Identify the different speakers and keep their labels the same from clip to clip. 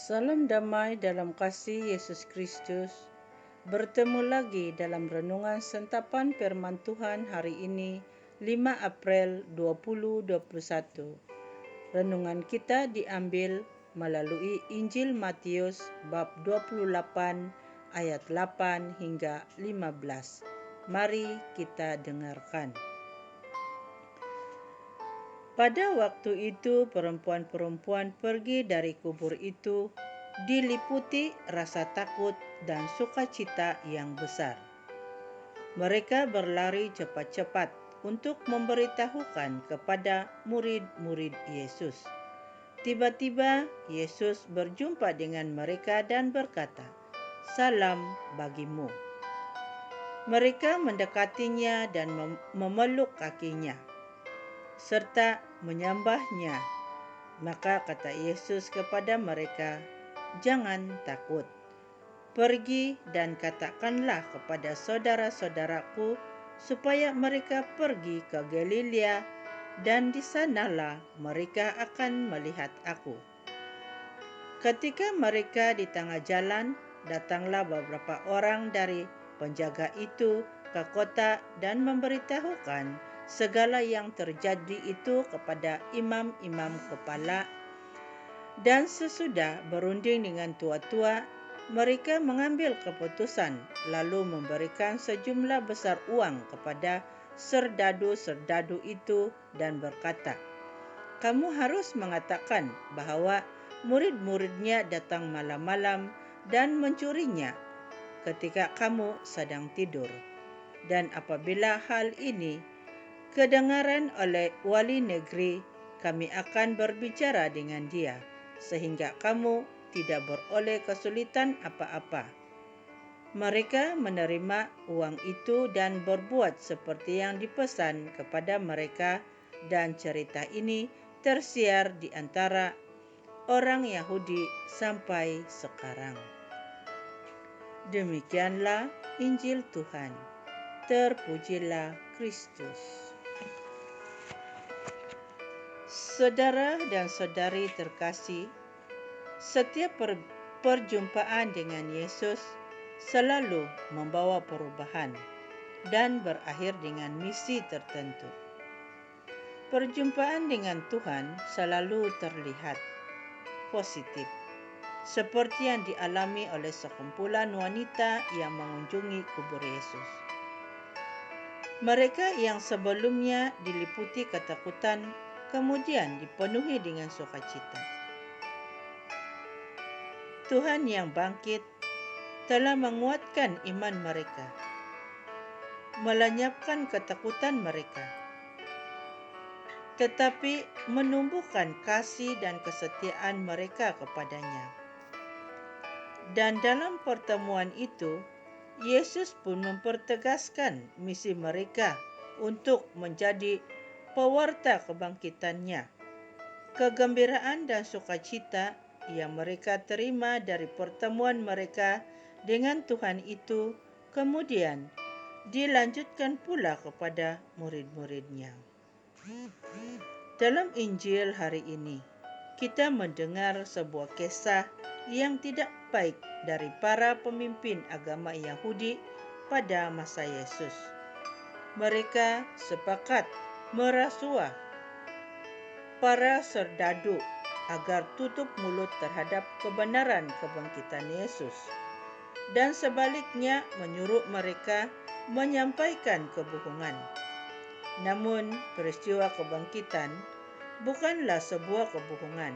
Speaker 1: Salam damai dalam kasih Yesus Kristus. Bertemu lagi dalam renungan sentapan firman Tuhan hari ini, 5 April 2021. Renungan kita diambil melalui Injil Matius bab 28 ayat 8 hingga 15. Mari kita dengarkan. Pada waktu itu perempuan-perempuan pergi dari kubur itu diliputi rasa takut dan sukacita yang besar. Mereka berlari cepat-cepat untuk memberitahukan kepada murid-murid Yesus. Tiba-tiba Yesus berjumpa dengan mereka dan berkata, "Salam bagimu." Mereka mendekatinya dan memeluk kakinya serta menyembahnya. Maka kata Yesus kepada mereka, "Jangan takut. Pergi dan katakanlah kepada saudara-saudaraku supaya mereka pergi ke Galilea, dan di sanalah mereka akan melihat aku." Ketika mereka di tengah jalan, datanglah beberapa orang dari penjaga itu ke kota dan memberitahukan segala yang terjadi itu kepada imam-imam kepala. Dan sesudah berunding dengan tua-tua, mereka mengambil keputusan lalu memberikan sejumlah besar uang kepada serdadu-serdadu itu dan berkata, "Kamu harus mengatakan bahwa murid-muridnya datang malam-malam dan mencurinya ketika kamu sedang tidur. Dan apabila hal ini kedengaran oleh wali negeri, kami akan berbicara dengan dia, sehingga kamu tidak beroleh kesulitan apa-apa." Mereka menerima uang itu dan berbuat seperti yang dipesan kepada mereka, dan cerita ini tersiar di antara orang Yahudi sampai sekarang. Demikianlah Injil Tuhan. Terpujilah Kristus. Saudara dan saudari terkasih, setiap perjumpaan dengan Yesus selalu membawa perubahan dan berakhir dengan misi tertentu. Perjumpaan dengan Tuhan selalu terlihat positif, seperti yang dialami oleh sekumpulan wanita yang mengunjungi kubur Yesus. Mereka yang sebelumnya diliputi ketakutan kemudian dipenuhi dengan sukacita. Tuhan yang bangkit telah menguatkan iman mereka, melenyapkan ketakutan mereka, tetapi menumbuhkan kasih dan kesetiaan mereka kepadanya. Dan dalam pertemuan itu, Yesus pun mempertegaskan misi mereka untuk menjadi pewarta kebangkitannya. Kegembiraan dan sukacita yang mereka terima dari pertemuan mereka dengan Tuhan itu kemudian dilanjutkan pula kepada murid-muridnya. Dalam Injil hari ini, kita mendengar sebuah kisah yang tidak baik dari para pemimpin agama Yahudi pada masa Yesus. Mereka sepakat merasuah para serdadu agar tutup mulut terhadap kebenaran kebangkitan Yesus, dan sebaliknya menyuruh mereka menyampaikan kebohongan. Namun peristiwa kebangkitan bukanlah sebuah kebohongan.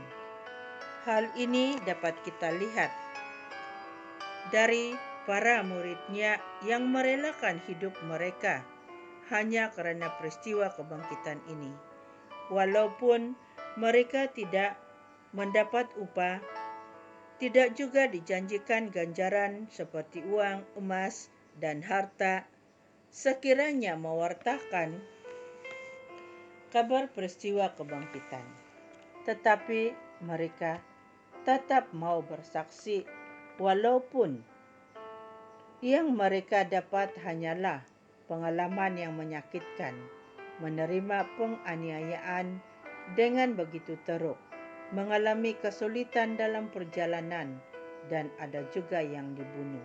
Speaker 1: Hal ini dapat kita lihat dari para muridnya yang merelakan hidup mereka hanya karena peristiwa kebangkitan ini. Walaupun mereka tidak mendapat upah, tidak juga dijanjikan ganjaran seperti uang, emas, dan harta, sekiranya mewartakan kabar peristiwa kebangkitan. Tetapi mereka tetap mau bersaksi, walaupun yang mereka dapat hanyalah pengalaman yang menyakitkan, menerima penganiayaan dengan begitu teruk, mengalami kesulitan dalam perjalanan, dan ada juga yang dibunuh.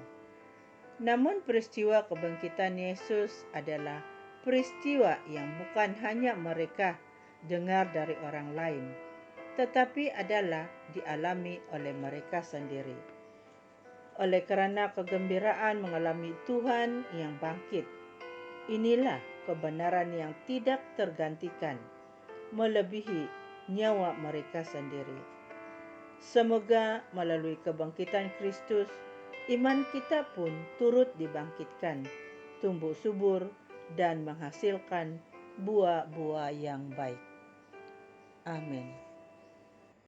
Speaker 1: Namun peristiwa kebangkitan Yesus adalah peristiwa yang bukan hanya mereka dengar dari orang lain, tetapi adalah dialami oleh mereka sendiri. Oleh kerana kegembiraan mengalami Tuhan yang bangkit, inilah kebenaran yang tidak tergantikan, melebihi nyawa mereka sendiri. Semoga melalui kebangkitan Kristus, iman kita pun turut dibangkitkan, tumbuh subur, dan menghasilkan buah-buah yang baik. Amin.